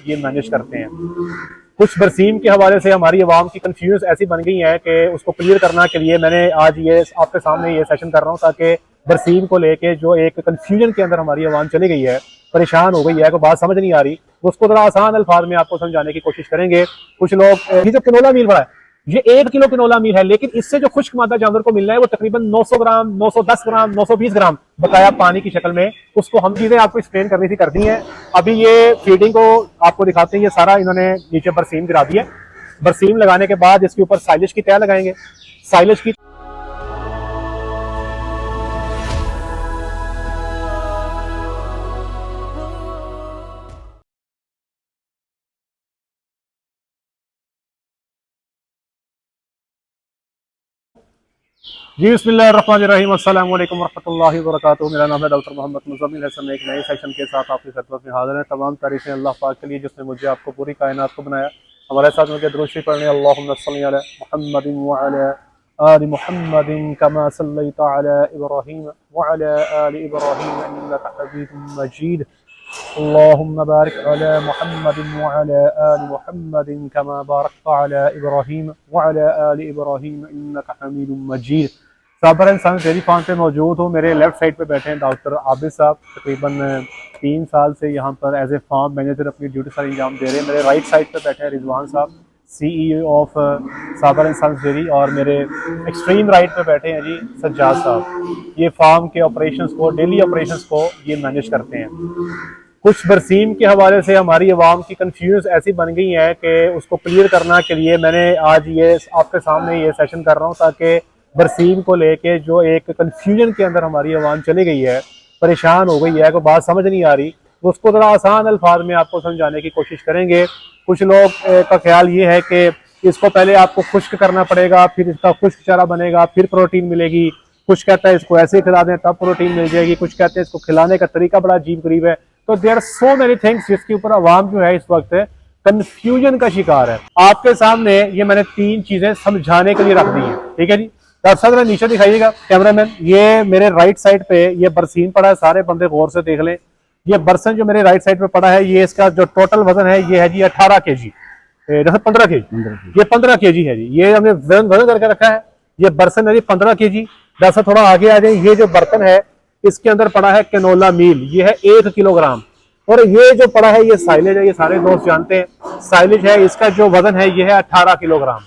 ये मैनेज करते हैं। कुछ बरसीम के हवाले से हमारी आवाम की कन्फ्यूज ऐसी बन गई है कि उसको क्लियर करने के लिए मैंने आज ये आपके सामने ये सेशन कर रहा हूँ, ताकि बरसीम को लेके जो एक कन्फ्यूजन के अंदर हमारी आवाम चली गई है, परेशान हो गई है, कोई बात समझ नहीं आ रही, उसको जरा आसान अल्फाज में आपको समझाने की कोशिश करेंगे। कुछ लोग ये जो किनोला मील बड़ा है, ये 1 किलो किनोला मील है, लेकिन इससे जो खुश्क मादा जानवर को मिलना है वो तकरीबन 900 ग्राम, 910 ग्राम, 920 ग्राम बकाया पानी की शक्ल में। उसको हम चीजें आपको एक्सप्लेन करनी थी, कर दी हैं। अभी ये फीडिंग को आपको दिखाते हैं। ये सारा इन्होंने नीचे बरसीम गिरा दी है। बरसीम लगाने के बाद इसके ऊपर साइलेज की तह लगाएंगे। साइलेज की जी बिस्मिल्लाहिर्रहमानिर्रहीम, अस्सलाम वालेकुम वरहमतुल्लाहि वबरकातुहू। मेरा नाम है डॉक्टर मोहम्मद मुज़म्मिल हसन। एक नए सेशन के साथ आपकी खिदमत में हाजिर है। तमाम तारीफ़ें अल्लाह पाक के लिए जिसने मुझे आपको पूरी कायनात को बनाया। हमारे साथ मुझे दुरूद शरीफ पढ़ने, अल्लाहुम्मा सल्लि अला मुहम्मदिन व अला आलि मुहम्मदिन कमा सल्लैता अला इब्राहीम व अला आलि इब्राहीम इन्नका हमीदुम मजीद। अल्लाहुम्मा बारिक अला मुहम्मदिन व अला आलि मुहम्मदिन कमा बारकता अला इब्राहीम व अला आलि इब्राहीम इन्नका हमीदुम मजीद। साबर इंसान डेयरी फार्म पे मौजूद हूँ। मेरे लेफ्ट साइड पे बैठे हैं डॉक्टर आबिद साहब, तकरीबन 3 साल से यहाँ पर एज ए फार्म मैनेजर अपनी ड्यूटी सारी अंजाम दे रहे हैं। मेरे राइट साइड पे बैठे हैं रिजवान साहब, CEO ऑफ साबर इंसान डेयरी, और मेरे एक्सट्रीम राइट पे बैठे हैं जी सज्जाद साहब। ये फार्म के ऑपरेशंस को, डेली ऑपरेशंस को ये मैनेज करते हैं। कुछ बरसीम के हवाले से हमारी आवाम की कन्फ्यूज ऐसी बन गई है कि उसको क्लियर करने के लिए मैंने आज ये आपके सामने ये सेशन कर रहा हूँ, ताकि बरसीम को लेके जो एक कन्फ्यूजन के अंदर हमारी आवाम चली गई है, परेशान हो गई है, कोई बात समझ नहीं आ रही, उसको ज़रा आसान अल्फाज में आपको समझाने की कोशिश करेंगे। कुछ लोग का ख्याल ये है कि इसको पहले आपको खुश्क करना पड़ेगा, फिर इसका खुश्क चारा बनेगा, फिर प्रोटीन मिलेगी। कुछ कहता है इसको ऐसे खिला दें तब प्रोटीन मिल जाएगी, कुछ कहते हैं इसको खिलाने का तरीका बड़ा अजीब गरीब है। तो there are so many things जिसके ऊपर आवाम जो है इस वक्त कंफ्यूजन का शिकार है। आपके सामने ये मैंने 3 चीजें समझाने के लिए रख दी है, ठीक है जी। डॉक्टर साहब जरा नीचे दिखाइएगा कैमरामैन। ये मेरे राइट साइड पे ये बरसीन पड़ा है, सारे बंदे गौर से देख लें। ये बरसन जो मेरे राइट साइड पे पड़ा है, ये इसका जो टोटल वजन है ये है जी 18 kg, 15 kg, ये 15 kg है जी। ये हमने वजन करके रखा है। ये बरसन है जी 15 kg। डॉक्टर साहब थोड़ा आगे आ जाए। ये जो बर्तन है इसके अंदर पड़ा है कैनोला मील, ये है 1 किलोग्राम। और ये जो पड़ा है ये साइलेज है, ये सारे दोस्त जानते हैं साइलेज है। इसका जो वजन है ये है 18 किलोग्राम।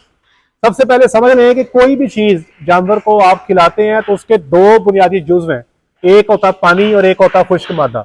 सबसे पहले समझ लें कि कोई भी चीज जानवर को आप खिलाते हैं तो उसके 2 बुनियादी जुज्व हैं, एक होता है पानी और एक होता है खुश्क मादा।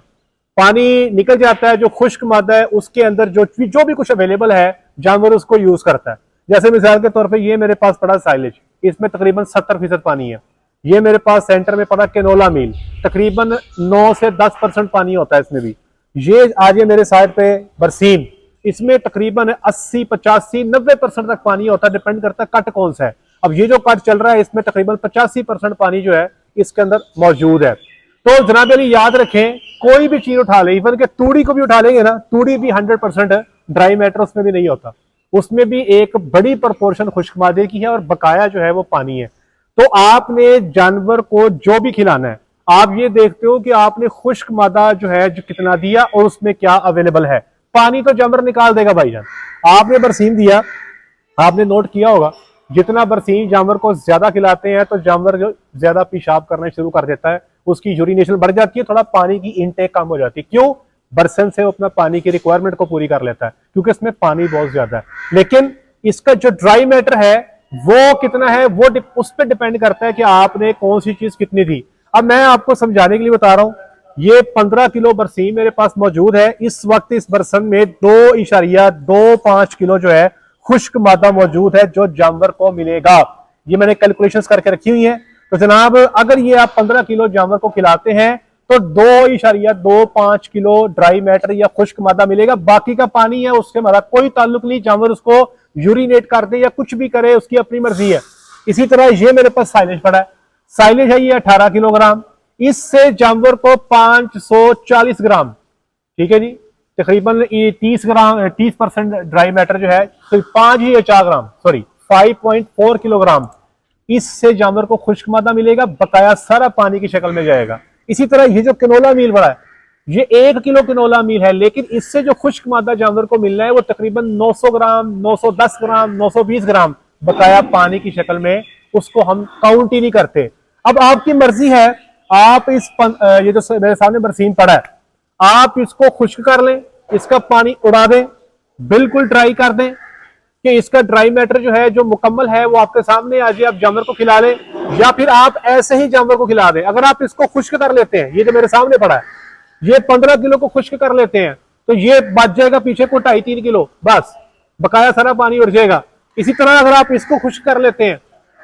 पानी निकल जाता है, जो खुश्क मादा है उसके अंदर जो भी कुछ अवेलेबल है जानवर उसको यूज करता है। जैसे मिसाल के तौर पे ये मेरे पास पड़ा साइलेज, इसमें तकरीबन 70% पानी है। ये मेरे पास सेंटर में पड़ा कैनोला मील, तकरीबन 9 से 10% पानी होता है इसमें भी। ये आज ये मेरे साइड पे बरसीम, इसमें तकरीबन 80, 85, 90% तक पानी होता है, डिपेंड करता है कट कौन सा है। अब ये जो कट चल रहा है इसमें तकरीबन 85% पानी जो है इसके अंदर मौजूद है। तो जनाब अली याद रखें, कोई भी चीज उठा ले, इवन के तूड़ी को भी उठा लेंगे ना, तूड़ी भी 100% ड्राई मैटर उसमें भी नहीं होता, उसमें भी एक बड़ी प्रोपोर्शन खुश्क मादे की है और बकाया जो है वो पानी है। तो आपने जानवर को जो भी खिलाना है, आप ये देखते हो कि आपने खुश्क मादा जो है जो कितना दिया और उसमें क्या अवेलेबल है। पानी तो जानवर निकाल देगा भाईजान। आपने बरसीन दिया, आपने नोट किया होगा, जितना बरसीन जानवर को ज्यादा खिलाते हैं तो जानवर जो ज्यादा पेशाब करना शुरू कर देता है, उसकी यूरिनेशन बढ़ जाती है, थोड़ा पानी की इनटेक कम हो जाती है। क्यों? बरसन से वो अपना पानी की रिक्वायरमेंट को पूरी कर लेता है, क्योंकि इसमें पानी बहुत ज्यादा है। लेकिन इसका जो ड्राई मैटर है वो कितना है, वो उस पर डिपेंड करता है कि आपने कौन सी चीज कितनी दी। अब मैं आपको समझाने के लिए बता रहा हूं, ये 15 किलो बरसीन मेरे पास मौजूद है। इस वक्त इस बरसन में 2.25 किलो जो है खुश्क मादा मौजूद है जो जानवर को मिलेगा। ये मैंने कैलकुलेशंस करके रखी हुई है। तो जनाब अगर ये आप 15 किलो जानवर को खिलाते हैं तो 2.25 किलो ड्राई मैटर या खुश्क मादा मिलेगा। बाकी का पानी है उससे हमारा कोई ताल्लुक नहीं, जानवर उसको यूरिनेट कर दे या कुछ भी करे उसकी अपनी मर्जी है। इसी तरह ये मेरे पास साइलेज पड़ा है, साइलेज है ये 18 किलोग्राम। इससे जानवर को 540 ग्राम, ठीक है जी, तकरीबन 30% ड्राई मैटर जो है, तो 5 या 4 ग्राम, सॉरी 5.4 किलोग्राम इससे जानवर को खुश्क मादा मिलेगा, बकाया सारा पानी की शक्ल में जाएगा। इसी तरह ये जो कैनोला मील बड़ा है, ये 1 किलो कैनोला मील है, लेकिन इससे जो खुश्क मादा जानवर को मिलना है वो तकरीबन 900 ग्राम, 910 ग्राम, 920 ग्राम बकाया पानी की शक्ल में, उसको हम काउंट ही नहीं करते। अब आपकी मर्जी है, आप ये जो मेरे सामने बरसीन पड़ा है, आप इसको खुश्क कर लें, इसका पानी उड़ा दें, बिल्कुल ड्राई कर दें कि इसका ड्राई मैटर जो है, जो मुकम्मल है, वो आपके सामने आ जाए, आप जानवर को खिला लें, या फिर आप ऐसे ही जानवर को खिला दें। अगर आप इसको खुश्क कर लेते हैं, ये जो मेरे सामने पड़ा है, ये 15 किलो को खुश्क कर लेते हैं, तो ये बच जाएगा पीछे को 2.5-3 किलो, बस बकाया सारा पानी उड़ जाएगा। इसी तरह अगर आप इसको खुश्क कर लेते हैं,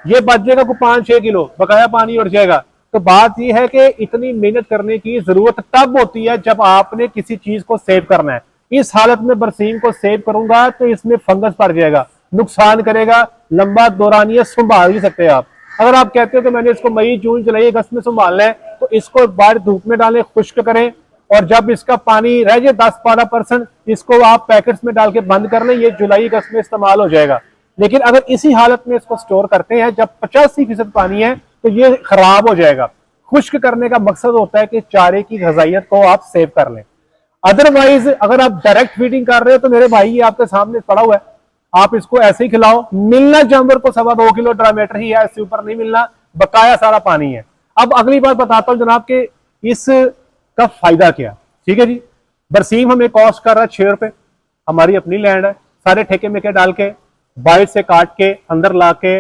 ये बच जाएगा को 5-6 किलो, बकाया पानी उड़ जाएगा। तो बात यह है कि इतनी मेहनत करने की जरूरत तब होती है जब आपने किसी चीज को सेव करना है। इस हालत में बरसीम को सेव करूंगा तो इसमें फंगस पड़ जाएगा, नुकसान करेगा, लंबा दौरानिया संभाल नहीं सकते आप। अगर आप कहते हो कि मैंने इसको मई, जून, जुलाई, अगस्त में संभालना है, तो इसको बाहर धूप में डालें, खुश्क करें, और जब इसका पानी रह जाए 10-12%, इसको आप पैकेट्स में डाल के बंद कर लें, ये जुलाई अगस्त में इस्तेमाल हो जाएगा। लेकिन अगर इसी हालत में इसको स्टोर करते हैं जब 85% पानी है, तो ये खराब हो जाएगा। खुश्क करने का मकसद होता है कि चारे की गजाइत को आप सेव कर लें। अदरवाइज अगर आप डायरेक्ट फीडिंग कर रहे हो तो मेरे भाई ये आपके सामने पड़ा हुआ है, आप इसको ऐसे ही खिलाओ। मिलना जानवर को 2.25 किलो ड्राई मैटर ही है, इससे ऊपर नहीं मिलना, बकाया सारा पानी है। अब अगली बात बताता हूं जनाब कि इसका फायदा क्या। ठीक है जी, बरसीम हमें कॉस्ट कर रहा है 6 रुपए, हमारी अपनी लैंड है, सारे ठेके में के डाल के, बाहर से काट के, अंदर ला के,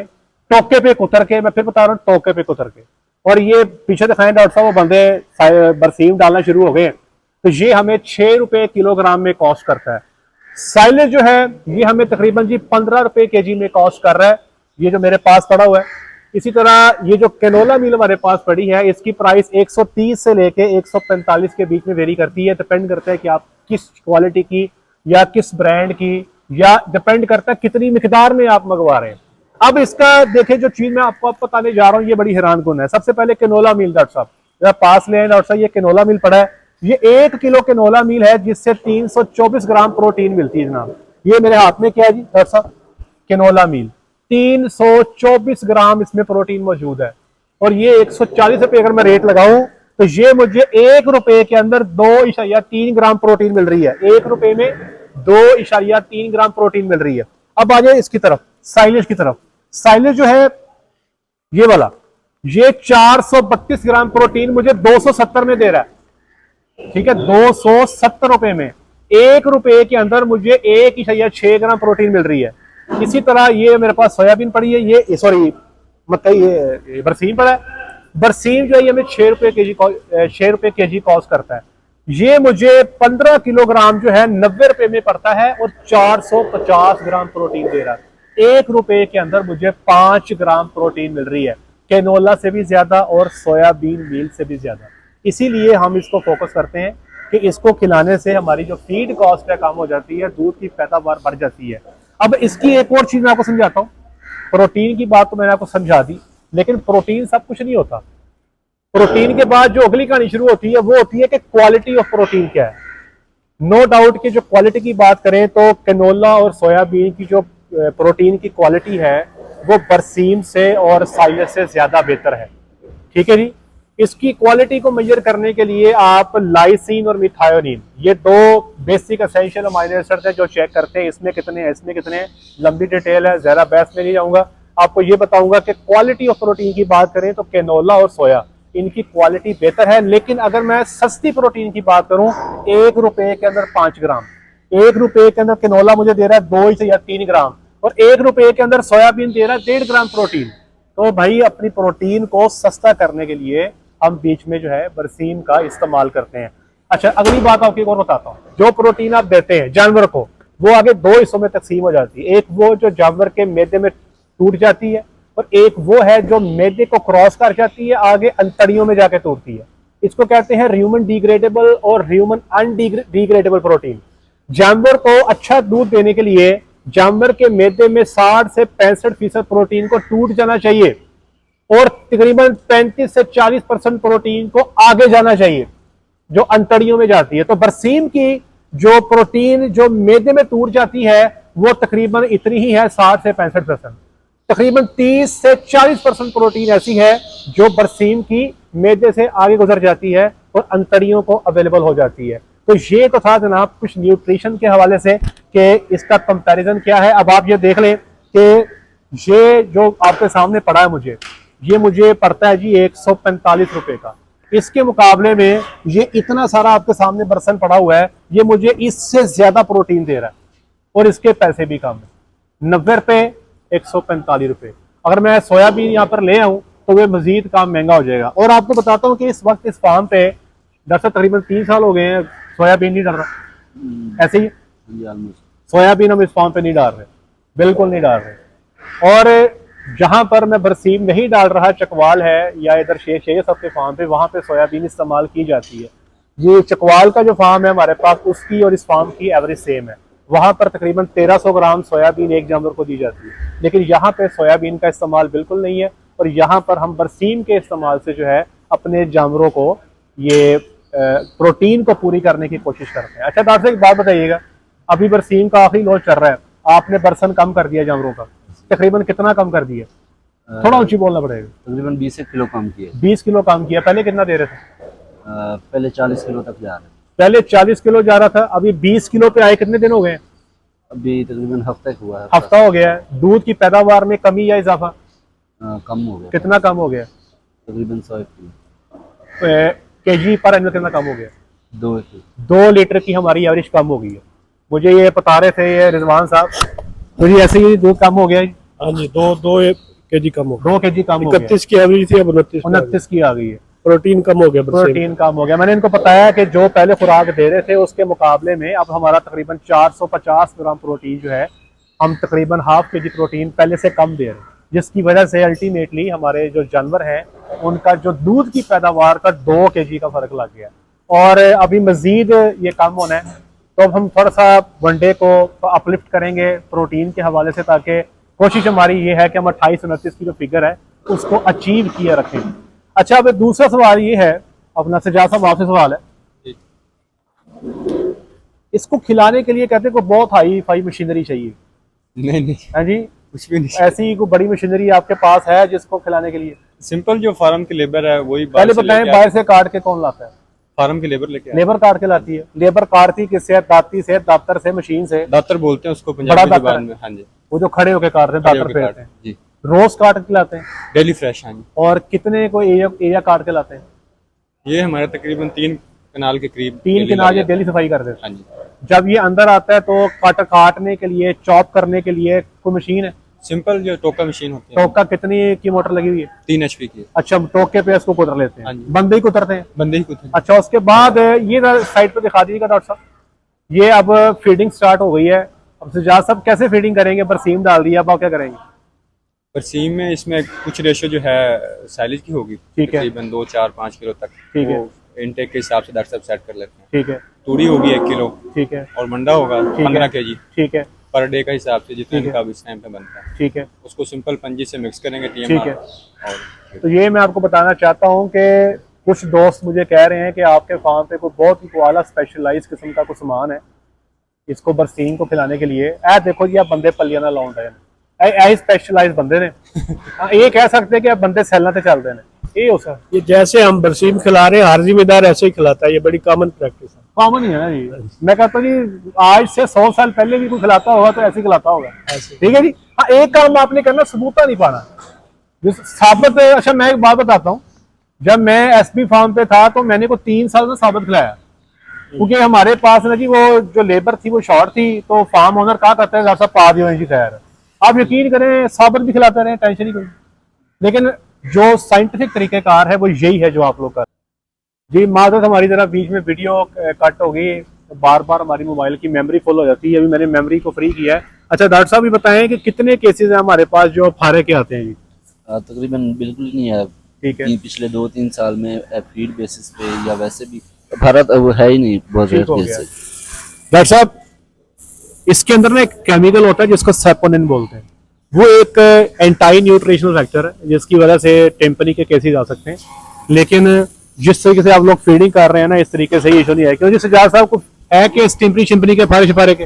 टोके पे कुतर के, मैं फिर बता रहा हूँ, टोके पे कुतर के, और ये पीछे दिखाएं डॉक्टर साहब, वो बंदे बरसीम डालना शुरू हो गए हैं। तो ये हमें 6 रुपए किलोग्राम में कॉस्ट करता है। साइलेज जो है ये हमें तकरीबन जी 15 रुपए केजी में कॉस्ट कर रहा है, ये जो मेरे पास पड़ा हुआ है। इसी तरह ये जो कैनोला मील हमारे पास पड़ी है, इसकी प्राइस 130 से लेके 145 के बीच में वेरी करती है। डिपेंड करता है कि आप किस क्वालिटी की या किस ब्रांड की, या डिपेंड करता है कितनी मिकदार में आप मंगवा रहे हैं। अब इसका देखें, जो चीज मैं आपको बताने जा रहा हूँ ये बड़ी हैरान कुन है। सबसे पहले कैनोला मील, डॉक्टर साहब जरा पास ले आए। डॉक्टर साहब ये कैनोला मील पड़ा है, ये 1 किलो कैनोला मील है जिससे 324 ग्राम प्रोटीन मिलती है जनाब। ये मेरे हाथ में क्या है जी डॉक्टर साहब, कैनोला मील, 324 ग्राम इसमें प्रोटीन मौजूद है। और ये 140 रुपए अगर मैं रेट लगाऊं तो ये मुझे 1 रुपए के अंदर 2.3 ग्राम प्रोटीन मिल रही है। 1 रुपए में 2.3 ग्राम प्रोटीन मिल रही है। अब आ जाए इसकी तरफ, साइलेज की तरफ। साइलेज जो है ये वाला, ये 432 ग्राम प्रोटीन मुझे 270 में दे रहा है। ठीक है, 270 रुपए में 1 रुपए के अंदर मुझे 1.6 ग्राम प्रोटीन मिल रही है। इसी तरह ये मेरे पास सोयाबीन पड़ी है, ये सॉरी मकई, ये बरसीम पड़ा है। बरसीम जो है ये हमें 6 रुपए केजी कॉस्ट करता है। ये मुझे 15 किलोग्राम जो है 90 रुपए में पड़ता है और 450 ग्राम प्रोटीन दे रहा है। 1 रुपए के अंदर मुझे 5 ग्राम प्रोटीन मिल रही है, कैनोला से भी ज्यादा और सोयाबीन मील से भी ज्यादा। इसीलिए हम इसको फोकस करते हैं कि इसको खिलाने से हमारी जो फीड कॉस्ट है कम हो जाती है, दूध की पैदावार बढ़ जाती है। अब इसकी एक और चीज मैं आपको समझाता हूँ। प्रोटीन की बात तो मैंने आपको समझा दी, लेकिन प्रोटीन सब कुछ नहीं होता। प्रोटीन के बाद जो अगली कहानी शुरू होती है वो होती है कि क्वालिटी ऑफ प्रोटीन क्या है। नो डाउट कि जो क्वालिटी की बात करें तो कैनोला और सोयाबीन की जो प्रोटीन की क्वालिटी है वो बरसीम से और साइलेज से ज्यादा बेहतर है। ठीक है जी, इसकी क्वालिटी को मेजर करने के लिए आप लाइसिन और मिथायोनिन, ये 2 बेसिक एसेंशियल अमाइनो एसिड्स हैं जो चेक करते हैं इसमें कितने हैं, इसमें कितने हैं। लंबी डिटेल है, ज्यादा बहस में नहीं जाऊंगा। आपको ये बताऊंगा कि क्वालिटी ऑफ प्रोटीन की बात करें तो कैनोला और सोया इनकी क्वालिटी बेहतर है। लेकिन अगर मैं सस्ती प्रोटीन की बात करूं, 1 रुपए के अंदर 5 ग्राम, 1 रुपए के अंदर कैनोला मुझे दे रहा है 2 या 3 ग्राम, और 1 रुपए के अंदर सोयाबीन दे रहा है 1.5 ग्राम प्रोटीन। तो भाई अपनी प्रोटीन को सस्ता करने के लिए हम बीच में जो है बरसीम का इस्तेमाल करते हैं। अच्छा, अगली बात आपको एक और बताता हूँ। जो प्रोटीन आप देते हैं जानवर को, वो आगे 2 हिस्सों में तकसीम हो जाती है। एक वो जो जानवर के मैदे में टूट जाती है, और एक वो है जो मैदे को क्रॉस कर जाती है, आगे अंतड़ियों में जाके टूटती है। इसको कहते हैं ह्यूमन डिग्रेडेबल और ह्यूमन अनडिग्रेडेबल प्रोटीन। जानवर को अच्छा दूध देने के लिए जानवर के मैदे में 60 से 65% प्रोटीन को टूट जाना चाहिए, और तकरीबन 35 से 40% प्रोटीन को आगे जाना चाहिए जो अंतड़ियों में जाती है। तो बरसीम की जो प्रोटीन जो मैदे में टूट जाती है वो तकरीबन इतनी ही है, 60 से 65%। तकरीबन 30 से 40% प्रोटीन ऐसी है जो बरसीम की मैदे से आगे गुजर जाती है और अंतड़ियों को अवेलेबल हो जाती है। तो ये तो था जनाब कुछ न्यूट्रिशन के हवाले से कि इसका कंपैरिजन क्या है। अब आप ये देख लें कि ये जो आपके सामने पड़ा है ये मुझे पड़ता है जी 145 रुपए का। इसके मुकाबले में ये इतना सारा आपके सामने बर्सन पड़ा हुआ है, ये मुझे इससे ज्यादा प्रोटीन दे रहा है और इसके पैसे भी कम है, 90 रुपए 145 रुपए। अगर मैं सोयाबीन यहाँ पर ले आऊँ तो वे मजीद काम महंगा हो जाएगा। और आपको बताता हूँ कि इस वक्त इस फार्म पे दरअसल तकरीबन 3 साल हो गए हैं सोयाबीन नहीं डाल रहा, ऐसे ही सोयाबीन हम इस फार्म पे नहीं डाल रहे, बिल्कुल नहीं डाल रहे। और जहां पर मैं बरसीम नहीं डाल रहा, चकवाल है या इधर शेख सब के फार्म पे, वहां पे सोयाबीन इस्तेमाल की जाती है। ये चकवाल का जो फार्म है हमारे पास, उसकी और इस फार्म की एवरेज सेम है। वहां पर तकरीबन 1300 ग्राम सोयाबीन एक जानवर को दी जाती है, लेकिन यहाँ पे सोयाबीन का इस्तेमाल बिल्कुल नहीं है। और यहाँ पर हम बरसीम के इस्तेमाल से जो है अपने जानवरों को ये प्रोटीन को पूरी करने की कोशिश करते हैं। अच्छा डॉक्टर एक बात बताइएगा, अभी बरसीम का आखिरी लॉट चल रहा है, आपने बरसन कम कर दिया जानवरों का, तकरीबन कितना कम कर दिया? थोड़ा ऊंची बोलना पड़ेगा। तकरीबन 20 किलो कम किया। 20 किलो कम किया। पहले कितना दे रहे थे? पहले 40 किलो तक जा रहे थे। पहले 40 किलो जा रहा था, अभी 20 किलो पे आए कितने दिन हो गए? अभी तकरीबन हफ्ता हुआ है। हफ्ता हो गया है। दूध की पैदावार में कमी या इजाफा? कम हो गया। कितना कम हो गया? तकरीबन 100 किलो केजी पर एनुअल कितना कम हो गया? 2 लीटर की हमारी एवरेज कम हो गई है। मुझे ये बता रहे थे ये रिजवान साहब, मुझे ऐसे ही दूध कम हो गया। हाँ जी, 2 केजी कम हो 2 केजी कम हो गया। 31 की एवरेज थी, अब 29 की आ गई है। प्रोटीन कम हो गया। प्रोटीन कम हो गया। मैंने इनको बताया कि जो पहले खुराक दे रहे थे उसके मुकाबले में अब हमारा तकरीबन 450 ग्राम प्रोटीन जो है, हम तकरीबन हाफ केजी प्रोटीन पहले से कम दे रहे हैं, जिसकी वजह से अल्टीमेटली हमारे जो जानवर हैं उनका जो दूध की पैदावार का 2 केजी का फर्क लग गया। और अभी मजीद ये कम होना है, तो अब हम थोड़ा सा वनडे को अपलिफ्ट करेंगे प्रोटीन के हवाले से, ताकि कोशिश हमारी ये है कि हम 28-29 की जो फिगर है उसको अचीव किया रखें। अच्छा, अब दूसरा सवाल ये है अपना सजाद साहब, आपसे सवाल है, इसको खिलाने के लिए कहते हैं को बहुत हाई फाई मशीनरी चाहिए? नहीं है जी, कुछ भी नहीं। ऐसी कोई बड़ी मशीनरी आपके पास है जिसको खिलाने के लिए? सिंपल जो फार्म की लेबर है वही पहले बताएं, बाहर से काट के कौन लाता है? फार्म की लेबर लेके लेबर काट के लाती है। लेबर काटती किससे? दाती से, दातर से, मशीन से? दातर बोलते हैं उसको पंजाबी जुबान में। हाँ जी, वो जो खड़े होके काट रहे हैं, दातर फेरते हैं जी। रोज काट के लाते हैं? Daily fresh. हाँ जी। और कितने को एरिया काट के लाते हैं? ये हमारे तकरीबन 3 कनाल के करीब 3 कनाल डेली सफाई कर देते हैं। हाँ जी। जब ये अंदर आता है तो काटने के लिए, चॉप करने के लिए कोई मशीन है? सिंपल जो टोका मशीन होती है। टोका कितनी की मोटर लगी हुई है? 3 HP की। अच्छा, टोके पे इसको कुतर लेते हैं? हाँ जी। बंदे ही कुतरते हैं? बंदे ही कुछ। अच्छा, उसके बाद ये साइड पे दिखा दीजिएगा डॉक्टर साहब, ये अब फीडिंग स्टार्ट हो गई है। अब सजाद साहब कैसे फीडिंग करेंगे? बरसीम डाल दिया, अब आप क्या करेंगे? बरसीम में इसमें कुछ रेशो जो है साइलेज की होगी, ठीक है, तकरीबन 2, 4, 5 किलो तक। ठीक है, इनटेक के हिसाब से डॉक्टर साहब सेट कर लेते हैं। ठीक है। तूड़ी होगी 1 किलो, ठीक है, और मंडा होगा 15 kg, ठीक है, पर डे का हिसाब से जितना इनका इस टाइम पे बनता है। ठीक है, उसको सिंपल पंजी से मिक्स करेंगे TMR। ठीक है। और तो ये मैं आपको बताना चाहता हूँ कि कुछ दोस्त मुझे कह रहे हैं कि आपके फार्म पे कोई बहुत ही आला स्पेशलाइज किस्म का कुछ सामान है इसको बरसीम को खिलाने के लिए। ऐ देखो जी, आप बंदे पलिया ना लाउंड है, ऐ स्पेशलाइज बंदे ने। ये कह सकते हैं कि आप बंदे सैलना से चलते हैं, ये हो सर। ये जैसे हम बरसीम खिला रहे हैं, हर जिम्मेदार ऐसे ही खिलाता है, ये बड़ी कॉमन प्रैक्टिस है। कॉमन ही है ना जी। मैं कहता हूँ जी आज से 100 साल पहले भी कोई खिलाता होगा तो ऐसे ही खिलाता होगा, ठीक है जी। हाँ, एक काम आपने करना, सबूता नहीं पाना, जो साबित। अच्छा, मैं एक बात बताता हूँ, जब मैं SP फार्म पे था तो मैंने को 3 साल में साबित खिलाया, क्योंकि हमारे पास ना जी वो जो लेबर थी वो शॉर्ट थी, तो फार्म ओनर कहा करते हैं सब पा दियो जी, खैर आप यकीन करें साबित भी खिलाते रहे, टेंशन ही कोई। लेकिन जो साइंटिफिक तरीकेकार है वो यही है जो आप लोग कर जी। माजरत हमारी जरा बीच में वीडियो कट हो गई, बार बार हमारी मोबाइल की मेमोरी फुल हो जाती है, अभी मैंने मेमोरी को फ्री किया है। अच्छा डॉक्टर साहब, ये बताएं कि कितने केसेस हैं हमारे पास जो फारे के आते हैं जी? तकरीबन बिल्कुल नहीं है। ठीक है, पिछले 2-3 साल में फीड बेसिस पे या वैसे भी भारत वो है ही नहीं, बहुत डॉक्टर साहब इसके अंदर ना एक केमिकल होता है जिसको सेपोनिन बोलते हैं, वो एक एंटी न्यूट्रिशनल फैक्टर है जिसकी वजह से टेम्पनी के केसेस आ सकते हैं। लेकिन जिस तरीके से आप लोग फीडिंग कर रहे हैं ना, इस तरीके से इशू नहीं है, क्योंकि सजाद साहब को है कि टिम्पनी शिम्पनी के फारे शिफारे के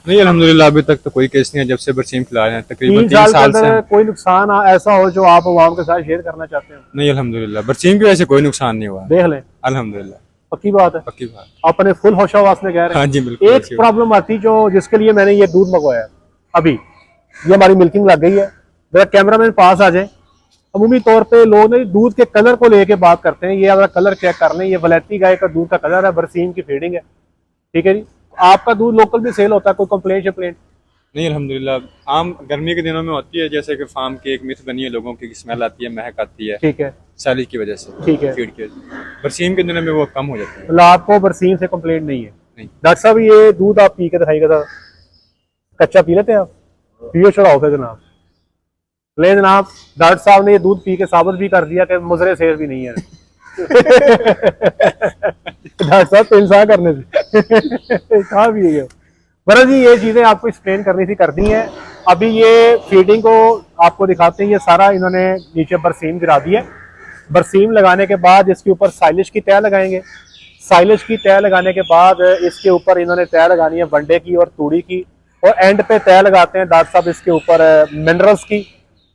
नहीं अल्हम्दुलिल्लाह अभी तक तो कोई केस नहीं है जब से बरसीम खिला रहे हैं, तकरीबन 3 3 साल के साल से अंदर कोई नुकसान ऐसा हो जो आप आवाम के साथ शेयर करना चाहते हो? नहीं अल्हम्दुलिल्लाह बरसीम की वजह से कोई नुकसान नहीं हुआ है। देख लें, अल्हम्दुलिल्लाह पक्की बात है, पक्की बात। अपने फुल होशावास में कह रहे हैं। हाँ जी बिल्कुल एक प्रॉब्लम आती जो जिसके लिए मैंने ये दूध मंगवाया अभी, ये हमारी मिल्किंग लग गई है। मेरा कैमरामैन पास आ जाए। अमूमी तौर पे लोग ना दूध के कलर को लेके बात करते हैं, ये अगर कलर चेक कर लें, ये वलैती गाय का दूध का कलर है, बरसीम की फीडिंग है, ठीक है जी। आपका दूध लोकल भी सेल होता है, कोई कंप्लेंट शप्लेंट? नहीं अल्हम्दुलिल्लाह आम गर्मी के दिनों में होती है, जैसे कि फार्म की एक मिथ बनी है लोगों की स्मेल आती है, महक आती है ठीक है, साइलेज की वजह से, ठीक है। फीड की वजह से। बरसीम के दिनों में वो कम हो जाती है। मतलब आपको बरसीम से कंप्लेंट नहीं है? नहीं। डॉक्टर साहब ये दूध आप पी के दिखाइएगा, कच्चा पी लेते हैं आप? पियो चढ़ाओ फिर जनाब। ले जनाब, डॉक्टर साहब ने ये दूध पी के साबित भी कर दिया कि मुजरे सेहत भी नहीं है। डॉक्टर साहब तो इंसान करने से कहाँ भी है। बरा जी ये चीजें आपको एक्सप्लेन करनी थी, कर दी हैं। अभी ये फीडिंग को आपको दिखाते हैं। ये सारा इन्होंने नीचे बरसीम गिरा दी है। बरसीम लगाने के बाद इसके ऊपर साइलेज की तय लगाएंगे। साइलेज की तय लगाने के बाद इसके ऊपर इन्होंने तय लगानी है वनडे की और तूड़ी की, और एंड पे तय लगाते हैं डॉक्टर साहब इसके ऊपर मिनरल्स की।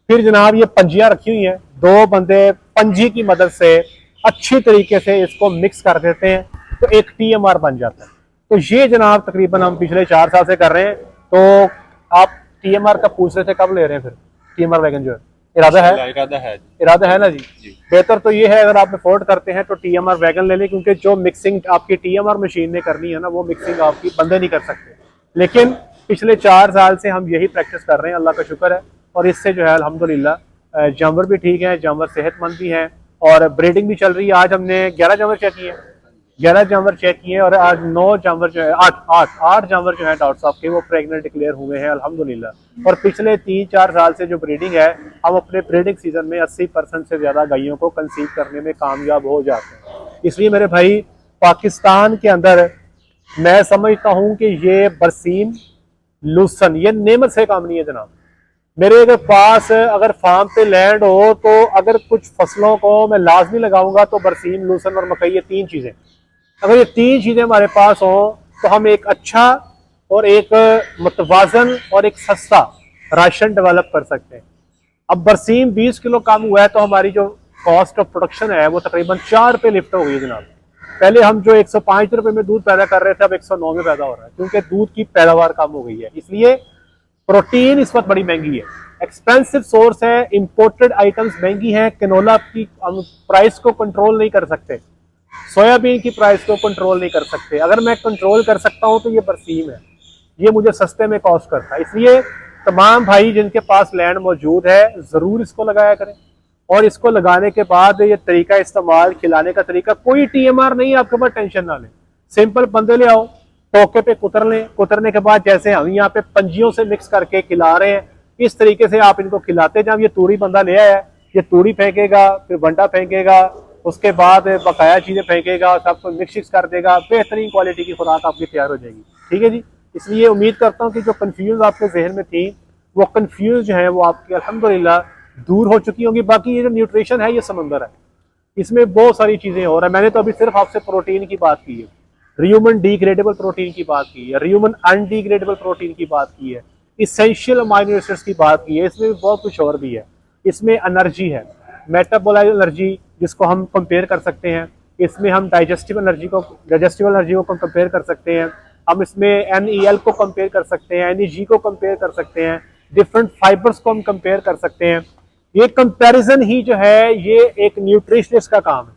फिर जनाब ये पंजियां रखी हुई हैं, 2 बंदे पंजी की मदद से अच्छी तरीके से इसको मिक्स कर देते हैं तो एक TMR बन जाता है। तो ये जनाब तकरीबन हम पिछले 4 साल से कर रहे हैं। तो आप TMR का पूछ रहे थे, कब ले रहे हैं फिर TMR वैगन? जो है इरादा है ना जी। बेहतर तो ये है अगर आप अफोर्ड करते हैं तो TMR वैगन ले लें, क्योंकि जो मिक्सिंग आपकी TMR मशीन ने करनी है ना, वो मिक्सिंग आपकी बंदे नहीं कर सकते। लेकिन पिछले 4 साल से हम यही प्रैक्टिस कर रहे हैं, अल्लाह का शुक्र है। और इससे जो है अल्हम्दुलिल्लाह जानवर भी ठीक है, जानवर सेहतमंद भी हैं और ब्रीडिंग भी चल रही है। आज हमने 11 जानवर चेक किए, 11 जानवर चेक किए और आज 9 जानवर जो है 8 जानवर जो है डॉक्टर साहब के वो प्रेग्नेंट डिक्लेयर हुए हैं अल्हम्दुलिल्लाह। और पिछले 3-4 साल से जो ब्रीडिंग है, हम अपने ब्रीडिंग सीजन में 80% से ज़्यादा गायों को कंसीव करने में कामयाब हो जाते हैं। इसलिए मेरे भाई, पाकिस्तान के अंदर मैं समझता हूँ कि ये बरसीम लूसन ये नेमत से काम नहीं है जनाब। मेरे अगर पास अगर फार्म पे लैंड हो तो अगर कुछ फसलों को मैं लाजमी लगाऊंगा तो बरसीम, लूसन और मकई, ये 3 चीज़ें, अगर ये 3 चीज़ें हमारे पास हों तो हम एक अच्छा और एक मुतवाजन और एक सस्ता राशन डेवलप कर सकते हैं। अब बरसीम 20 किलो कम हुआ है तो हमारी जो कॉस्ट ऑफ प्रोडक्शन है वो तकरीबन 4 पे लिफ्ट हो गई है जनाब। पहले हम जो 105 रुपए में दूध पैदा कर रहे थे, अब 109 में पैदा हो रहा है, क्योंकि दूध की पैदावार कम हो गई है। इसलिए प्रोटीन इस वक्त बड़ी महंगी है, एक्सपेंसिव सोर्स है, इंपोर्टेड आइटम्स महंगी हैं। कैनोला की प्राइस को कंट्रोल नहीं कर सकते, सोयाबीन की प्राइस को कंट्रोल नहीं कर सकते। अगर मैं कंट्रोल कर सकता हूं तो ये बरसीम है, ये मुझे सस्ते में कॉस्ट करता है। इसलिए तमाम भाई जिनके पास लैंड मौजूद है ज़रूर इसको लगाया करें। और इसको लगाने के बाद ये तरीका इस्तेमाल, खिलाने का तरीका, कोई TMR नहीं, आपके पास टेंशन ना लें। सिंपल बंदे ले आओ, टोके पे कुतर लें, कुतरने के बाद जैसे हम यहाँ पे पंजियों से मिक्स करके खिला रहे हैं, इस तरीके से आप इनको खिलाते जाओ। ये तूड़ी बंदा ले आया है, ये तूड़ी फेंकेगा, फिर बंडा फेंकेगा, उसके बाद बकाया चीज़ें फेंकेगा, सबको मिक्स कर देगा, बेहतरीन क्वालिटी की खुराक आपकी तैयार हो जाएगी। ठीक है जी। इसलिए उम्मीद करता हूँ कि जो कन्फ्यूज आपके जहन में थी वो कन्फ्यूज जो है वो आपकी अल्हम्दुलिल्लाह दूर हो चुकी होंगी। बाकी ये जो न्यूट्रिशन है ये समंदर है, इसमें बहुत सारी चीज़ें हो रहा है। मैंने तो अभी सिर्फ आपसे प्रोटीन की बात की है, ह्यूमन डिग्रेडेबल प्रोटीन की बात की है, ह्यूमन अनडिग्रेडेबल प्रोटीन की बात की है, इसेंशियल अमाइनो एसिड्स की बात की है। इसमें भी बहुत कुछ और भी है। इसमें एनर्जी है, मेटाबोलाइज एनर्जी जिसको हम कंपेयर कर सकते हैं। इसमें हम डाइजेस्टिव एनर्जी को कंपेयर कर सकते हैं। हम इसमें NEL को कंपेयर कर सकते हैं, NEG को कंपेयर कर सकते हैं, डिफरेंट फाइबर्स को हम कंपेयर कर सकते हैं। ये कंपैरिजन ही जो है ये एक न्यूट्रिशनिस्ट का काम है।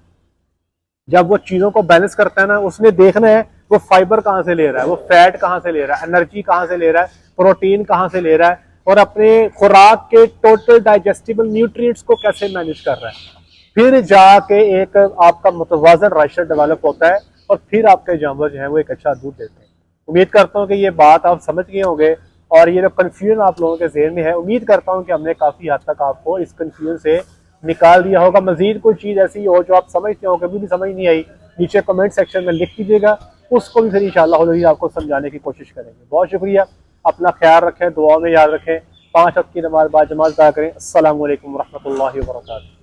जब वो चीज़ों को बैलेंस करता है ना, उसने देखना है वो फाइबर कहाँ से ले रहा है, वो फैट कहाँ से ले रहा है, एनर्जी कहाँ से ले रहा है, प्रोटीन कहाँ से ले रहा है, और अपने खुराक के टोटल डाइजेस्टिबल न्यूट्रिएंट्स को कैसे मैनेज कर रहा है। फिर जाके एक आपका मुतवाज़न राशन डेवलप होता है और फिर आपके जानवर जो है वो एक अच्छा दूध देते हैं। उम्मीद करता हूँ कि ये बात आप समझ गए होंगे और ये जो कन्फ्यूजन आप लोगों के जहन में है, उम्मीद करता हूँ कि हमने काफ़ी हद तक आपको इस कन्फ्यूजन से निकाल दिया होगा। मजीद कोई चीज़ ऐसी हो जो आप समझते हो, कभी भी समझ नहीं आई, नीचे कमेंट सेक्शन में लिख दीजिएगा, उसको भी फिर इंशाअल्लाह आपको समझाने की कोशिश करेंगे। बहुत शुक्रिया, अपना ख्याल रखें, दुआ में याद रखें, 5 वक्त की नमाज बाजमात अदा करें। अस्सलामु अलैकुम रहमतुल्लाहि व बरकातहू।